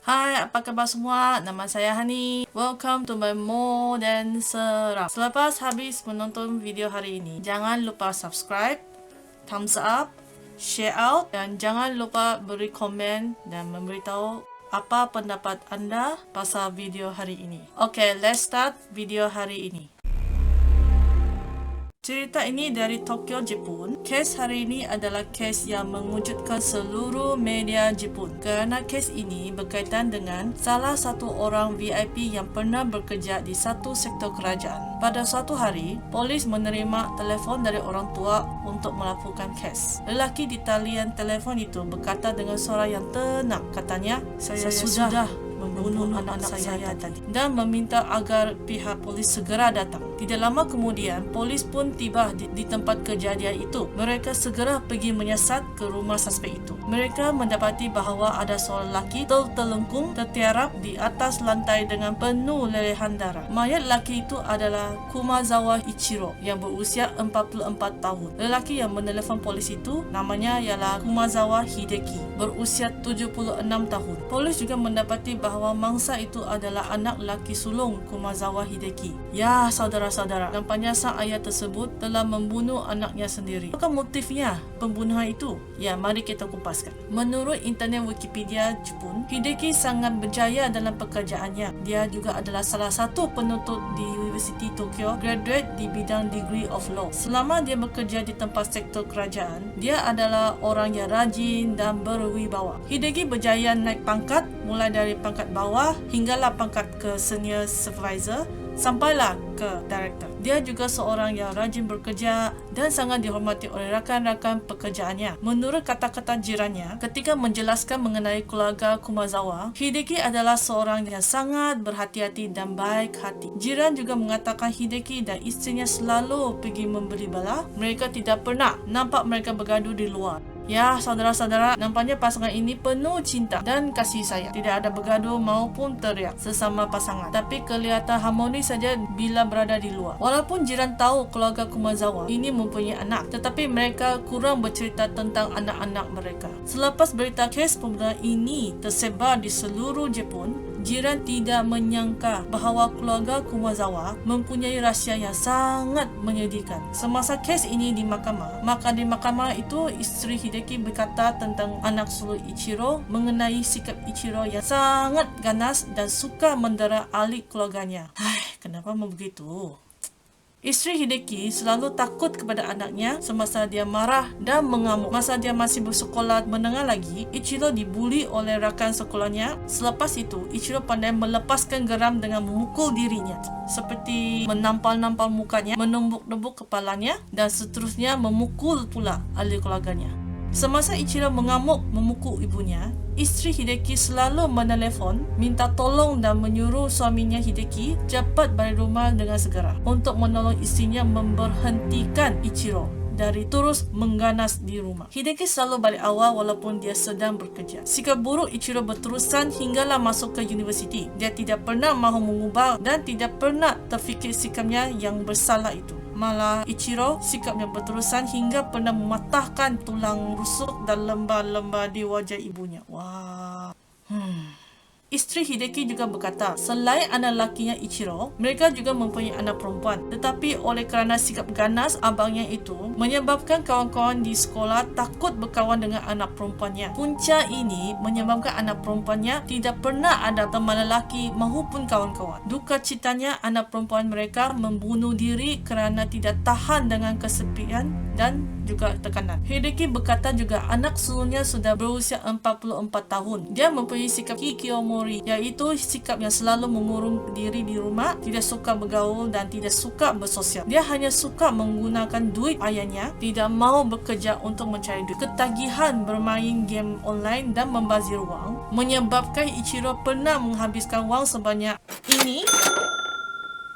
Hai, apa kabar semua? Nama saya Hani. Welcome to my More Than Seram. Selepas habis menonton video hari ini, jangan lupa subscribe, thumbs up, share out, dan jangan lupa beri komen dan memberitahu apa pendapat anda pasal video hari ini. Okay, let's start video hari ini. Cerita ini dari Tokyo, Jepun. Kes hari ini adalah kes yang mengejutkan seluruh media Jepun kerana kes ini berkaitan dengan salah satu orang VIP yang pernah bekerja di satu sektor kerajaan. Pada suatu hari, polis menerima telefon dari orang tua untuk melakukan kes. Lelaki di talian telefon itu berkata dengan suara yang tenang, katanya, "Saya sudah membunuh anak saya tadi," dan meminta agar pihak polis segera datang. Tidak lama kemudian, polis pun tiba di tempat kejadian itu. Mereka segera pergi menyiasat ke rumah suspek itu. Mereka mendapati bahawa ada seorang lelaki tertelungkup tertiarap di atas lantai dengan penuh lelehan darah. Mayat lelaki itu adalah Kumazawa Ichiro yang berusia 44 tahun. Lelaki yang menelefon polis itu namanya ialah Kumazawa Hideki, berusia 76 tahun. Polis juga mendapati bahawa mangsa itu adalah anak lelaki sulung Kumazawa Hideki. Ya, saudara-saudara, nampaknya sang ayah tersebut telah membunuh anaknya sendiri. Apakah motifnya pembunuhan itu? Ya, mari kita kupaskan. Menurut internet Wikipedia Jepun, Hideki sangat berjaya dalam pekerjaannya. Dia juga adalah salah satu penuntut di University Tokyo, graduate di bidang Degree of Law. Selama dia bekerja di tempat sektor kerajaan, dia adalah orang yang rajin dan berwibawa. Hideki berjaya naik pangkat mulai dari pangkat bawah hinggalah pangkat ke senior supervisor sampailah ke director. Dia juga seorang yang rajin bekerja dan sangat dihormati oleh rakan-rakan pekerjaannya. Menurut kata-kata jirannya, ketika menjelaskan mengenai keluarga Kumazawa, Hideki adalah seorang yang sangat berhati-hati dan baik hati. Jiran juga mengatakan Hideki dan isterinya selalu pergi membeli bala. Mereka tidak pernah nampak mereka bergaduh di luar. Ya, saudara-saudara, nampaknya pasangan ini penuh cinta dan kasih sayang. Tidak ada bergaduh maupun teriak sesama pasangan, tapi kelihatan harmonis saja bila berada di luar. Walaupun jiran tahu keluarga Kumazawa ini mempunyai anak, tetapi mereka kurang bercerita tentang anak-anak mereka. Selepas berita kes pembunuhan ini tersebar di seluruh Jepun, jiran tidak menyangka bahawa keluarga Kumazawa mempunyai rahsia yang sangat menyedihkan. Semasa kes ini di mahkamah, maka di mahkamah itu isteri Hideki berkata tentang anak sulung Ichiro mengenai sikap Ichiro yang sangat ganas dan suka mendera ahli keluarganya. Kenapa begitu? Isteri Hideki selalu takut kepada anaknya semasa dia marah dan mengamuk. Masa dia masih bersekolah menengah lagi, Ichiro dibuli oleh rakan sekolahnya. Selepas itu, Ichiro pandai melepaskan geram dengan memukul dirinya, seperti menampal-nampal mukanya, menumbuk-numbuk kepalanya, dan seterusnya memukul pula ahli keluarganya. Semasa Ichiro mengamuk memukul ibunya, isteri Hideki selalu menelefon minta tolong dan menyuruh suaminya Hideki cepat balik rumah dengan segera untuk menolong isterinya memberhentikan Ichiro dari terus mengganas di rumah. Hideki selalu balik awal walaupun dia sedang bekerja. Sikap buruk Ichiro berterusan hinggalah masuk ke universiti. Dia tidak pernah mahu mengubah dan tidak pernah terfikir sikapnya yang bersalah itu. Malah Ichiro sikapnya berterusan hingga pernah mematahkan tulang rusuk dan lembar-lembar di wajah ibunya. Wah. Isteri Hideki juga berkata, selain anak lakinya Ichiro, mereka juga mempunyai anak perempuan. Tetapi oleh kerana sikap ganas abangnya itu, menyebabkan kawan-kawan di sekolah takut berkawan dengan anak perempuannya. Punca ini menyebabkan anak perempuannya tidak pernah ada teman lelaki maupun kawan-kawan. Duka citanya, anak perempuan mereka membunuh diri kerana tidak tahan dengan kesepian dan juga tekanan. Hideki berkata juga anak sulungnya sudah berusia 44 tahun. Dia mempunyai sikap hikikomori, iaitu sikap yang selalu mengurung diri di rumah, tidak suka bergaul dan tidak suka bersosial. Dia hanya suka menggunakan duit ayahnya, tidak mahu bekerja untuk mencari duit. Ketagihan bermain game online dan membazir wang menyebabkan Ichiro pernah menghabiskan wang sebanyak ini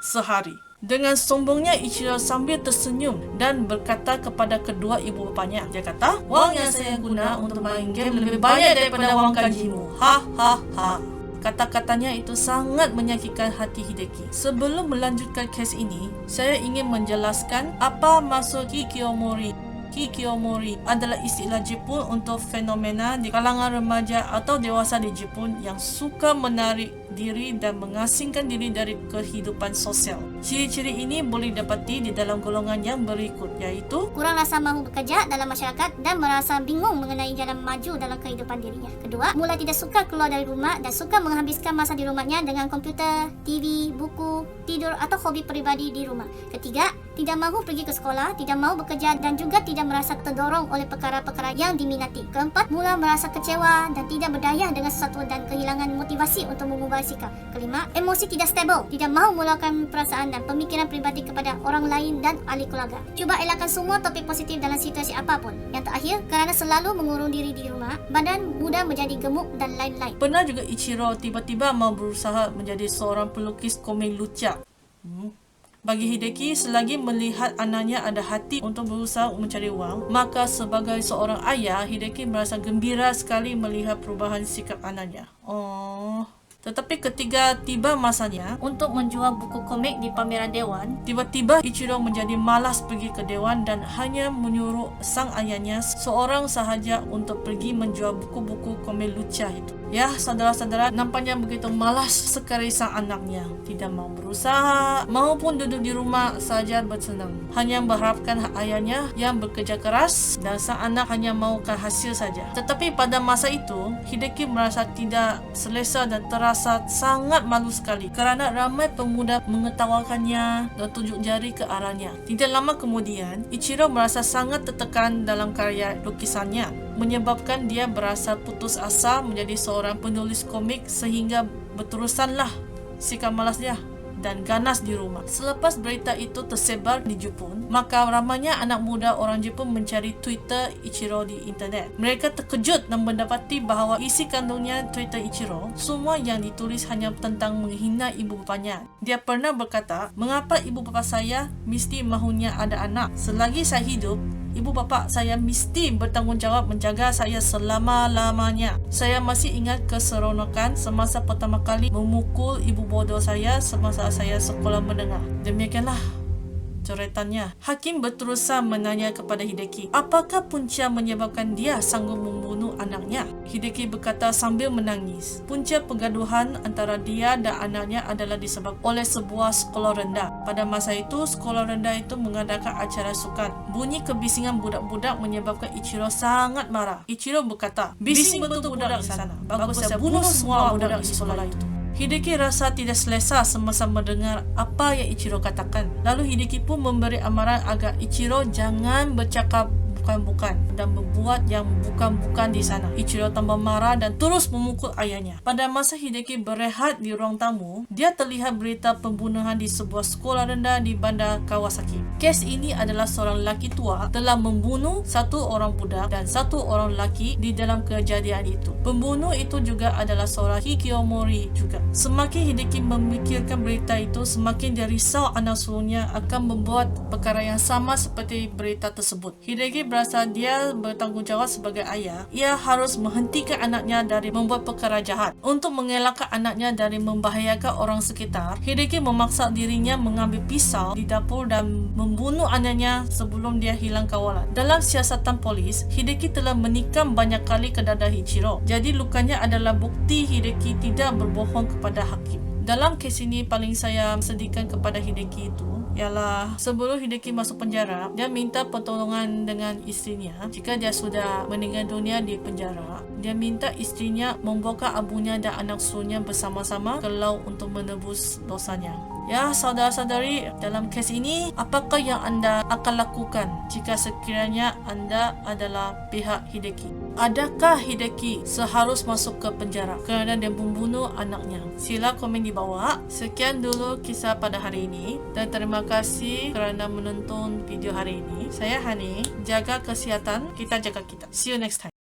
sehari. Dengan sombongnya Ichiro sambil tersenyum dan berkata kepada kedua ibu bapanya. Dia kata, "Wang yang saya guna untuk main game lebih banyak daripada wang gajimu. Ha ha ha." Kata-katanya itu sangat menyakitkan hati Hideki. Sebelum melanjutkan kes ini, saya ingin menjelaskan apa maksud hikikomori. hikikomori adalah istilah Jepun untuk fenomena di kalangan remaja atau dewasa di Jepun yang suka menarik diri dan mengasingkan diri dari kehidupan sosial. Ciri-ciri ini boleh didapati di dalam golongan yang berikut, yaitu kurang rasa mahu bekerja dalam masyarakat dan merasa bingung mengenai jalan maju dalam kehidupan dirinya. Kedua, mula tidak suka keluar dari rumah dan suka menghabiskan masa di rumahnya dengan komputer, TV, buku, tidur atau hobi peribadi di rumah. Ketiga, tidak mahu pergi ke sekolah, tidak mahu bekerja dan juga tidak merasa terdorong oleh perkara-perkara yang diminati. Keempat, mula merasa kecewa dan tidak berdaya dengan sesuatu dan kehilangan motivasi untuk mengubah sikap. Kelima, emosi tidak stabil, tidak mahu meluahkan perasaan dan pemikiran pribadi kepada orang lain dan ahli keluarga. Cuba elakkan semua topik positif dalam situasi apapun. Yang terakhir, kerana selalu mengurung diri di rumah, badan mudah menjadi gemuk dan lain-lain. Pernah juga Ichiro tiba-tiba mau berusaha menjadi seorang pelukis komik lucak. Bagi Hideki, selagi melihat anaknya ada hati untuk berusaha mencari wang, maka sebagai seorang ayah, Hideki merasa gembira sekali melihat perubahan sikap anaknya. Tetapi ketika tiba masanya untuk menjual buku komik di pameran dewan, tiba-tiba Ichiro menjadi malas pergi ke dewan dan hanya menyuruh sang ayahnya seorang sahaja untuk pergi menjual buku-buku komik lucah itu. Ya, saudara-saudara, nampaknya begitu malas sekali sang anaknya. Tidak mau berusaha, maupun duduk di rumah saja bersenang. Hanya berharapkan ayahnya yang bekerja keras dan sang anak hanya maukan hasil saja. Tetapi pada masa itu, Hideki merasa tidak selesa dan terasa sangat malu sekali kerana ramai pemuda mengetawakannya dan tunjuk jari ke arahnya. Tidak lama kemudian, Ichiro merasa sangat tertekan dalam karya lukisannya, menyebabkan dia berasa putus asa menjadi seorang penulis komik sehingga berterusanlah sikap malasnya dan ganas di rumah. Selepas berita itu tersebar di Jepun, maka ramainya anak muda orang Jepun mencari Twitter Ichiro di internet. Mereka terkejut dan mendapati bahawa isi kandungnya Twitter Ichiro, semua yang ditulis hanya tentang menghina ibu bapanya. Dia pernah berkata, "Mengapa ibu bapa saya mesti mahunya ada anak? Selagi saya hidup, ibu bapa saya mesti bertanggungjawab menjaga saya selama-lamanya. Saya masih ingat keseronokan semasa pertama kali memukul ibu bodoh saya semasa saya sekolah menengah." Demikianlah coretannya. Hakim berterusan menanya kepada Hideki, apakah punca menyebabkan dia sanggup membunuh anaknya? Hideki berkata sambil menangis, punca pergaduhan antara dia dan anaknya adalah disebabkan oleh sebuah sekolah rendah. Pada masa itu, sekolah rendah itu mengadakan acara sukan. Bunyi kebisingan budak-budak menyebabkan Ichiro sangat marah. Ichiro berkata, bising betul budak di sana. Bagus saya bunuh semua budak di sekolah itu. Hideki rasa tidak selesa semasa mendengar apa yang Ichiro katakan. Lalu Hideki pun memberi amaran agar Ichiro jangan bercakap bukan-bukan dan berbuat yang bukan-bukan di sana. Ichiro tambah marah dan terus memukul ayahnya. Pada masa Hideki berehat di ruang tamu, dia terlihat berita pembunuhan di sebuah sekolah rendah di bandar Kawasaki. Kes ini adalah seorang lelaki tua telah membunuh satu orang budak dan satu orang lelaki di dalam kejadian itu. Pembunuh itu juga adalah seorang hikikomori juga. Semakin Hideki memikirkan berita itu, semakin dia risau anak sulungnya akan membuat perkara yang sama seperti berita tersebut. Hideki berasa dia bertanggungjawab sebagai ayah. Ia harus menghentikan anaknya dari membuat perkara jahat. Untuk mengelakkan anaknya dari membahayakan orang sekitar, Hideki memaksa dirinya mengambil pisau di dapur dan membunuh anaknya sebelum dia hilang kawalan. Dalam siasatan polis, Hideki telah menikam banyak kali ke dada Ichiro. Jadi lukanya adalah bukti Hideki tidak berbohong kepada hakim. Dalam kes ini paling saya sedihkan kepada Hideki itu ialah sebelum Hideki masuk penjara, dia minta pertolongan dengan isterinya. Jika dia sudah meninggal dunia di penjara, dia minta isterinya membawa abunya dan anak sulungnya bersama-sama ke laut untuk menebus dosanya. Ya, saudara-saudari, dalam kes ini, apakah yang anda akan lakukan jika sekiranya anda adalah pihak Hideki? Adakah Hideki seharus masuk ke penjara kerana dia membunuh anaknya? Sila komen di bawah. Sekian dulu kisah pada hari ini dan terima kasih kerana menonton video hari ini. Saya Hani, jaga kesihatan, kita jaga kita. See you next time.